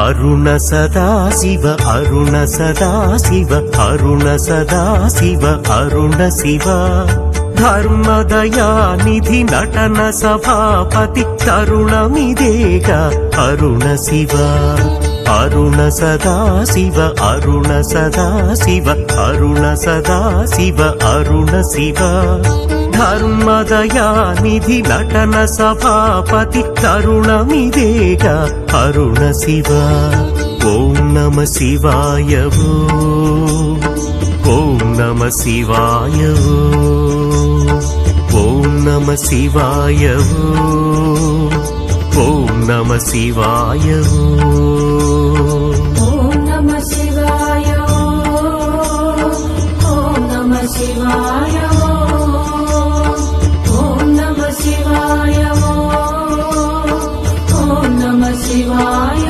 అరుణ సదాశివ అరుణ సదాశివ అరుణ సదాశివ అరుణ శివ ధర్మదయానిధి నటన సభాపతి తరుణమిదేగా అరుణ శివ అరుణ సదాశివ అరుణ సదాశివ అరుణ సదాశివ అరుణ శివ ధర్మదయానిధి నటన సభాపతి తరుణమిదేగా అరుణ శివ ఓం నమ శివాయ ఓం నమ శివాయ ఓం నమ శివాయ ఓం నమ శివాయ ఓం నమ శివాయ ఓం నమ శివాయ ఓం నమ శివాయ ఓం నమ శివాయ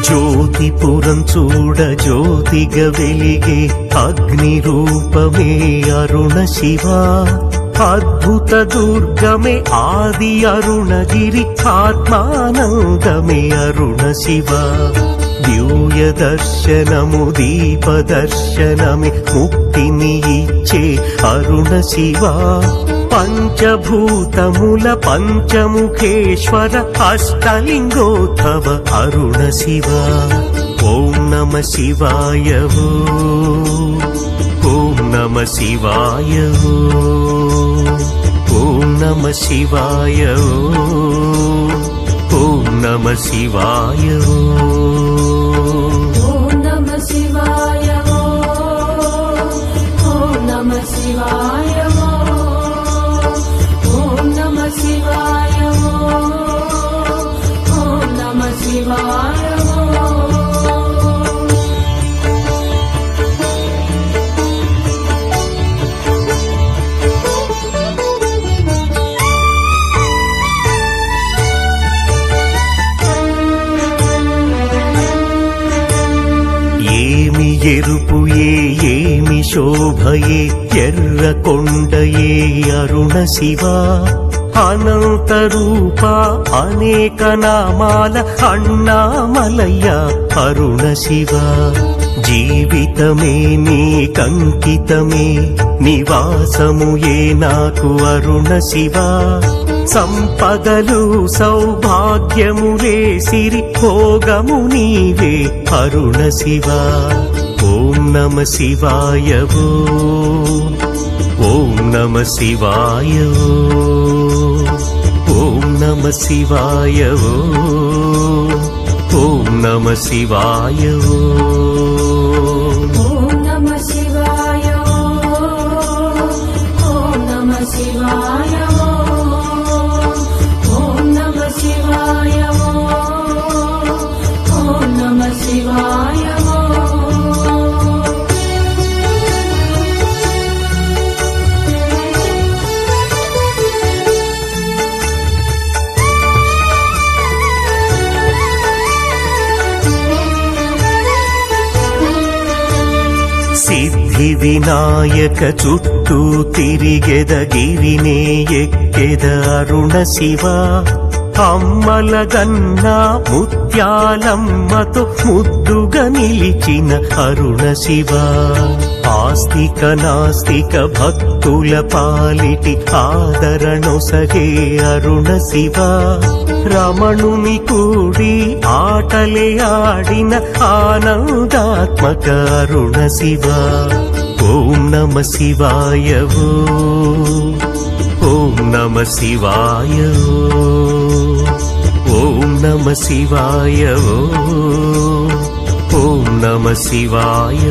జ్యోతిపురం చూడ జ్యోతిగా వెలిగే అగ్ని రూపమే అరుణ శివ అద్భుత దుర్గమే ఆది అరుణగిరి ఆత్మానందమే అరుణ శివ దివ్య దర్శనము దీప దర్శనమే ముక్తిని ఇచ్చే అరుణ శివ పంచభూతముల పంచముఖేశ్వర అష్టలింగోద్భవ అరుణ శివ ఓం నమ శివాయ ఓం నమ శివాయ ఓం నమ శివాయ ఓం నమ శివాయ ఓం నమ శివాయ ఓం నమ శివాయ ఓం నమ శివాయ ఓం నమ శివాయ ఏమి ఎరుపుయే ఏమి శోభయే ఎర్ర కొండయే అరుణ శివ అనంత రూప అనేక నామాల అన్నామలయ్య అరుణ శివ జీవితమే నీకంకితమే నివాసముయే నాకు అరుణ శివ సంపదలు సౌభాగ్యములే సిరి భోగము నీవే అరుణ శివ ఓం నమ శివాయ ఓం నమ శివాయ ఓం నమ శివాయ ఓం నమ శివాయ ఓం నమ శివాయ ఓం నమ శివాయ ఓం నమ శివాయ ఓం నమ శివాయ సిద్ధి వినాయక చుట్టూ తిరిగెద గిరినే ఎక్కెద అరుణ శివ అమ్మల గన్నా ముత్యాలమ్మతో ముద్దుగా నిలిచిన అరుణ శివ ఆస్తిక నాస్తిక భక్తుల పాలిటి ఆదరణొసగే అరుణ శివ రమణుని కూడి ఆటలే ఆడిన ఆనందాత్మక అరుణ శివ ఓం నమ శివాయ ఓం నమ శివాయ ఓం నమ శివాయ ఓం నమ శివాయ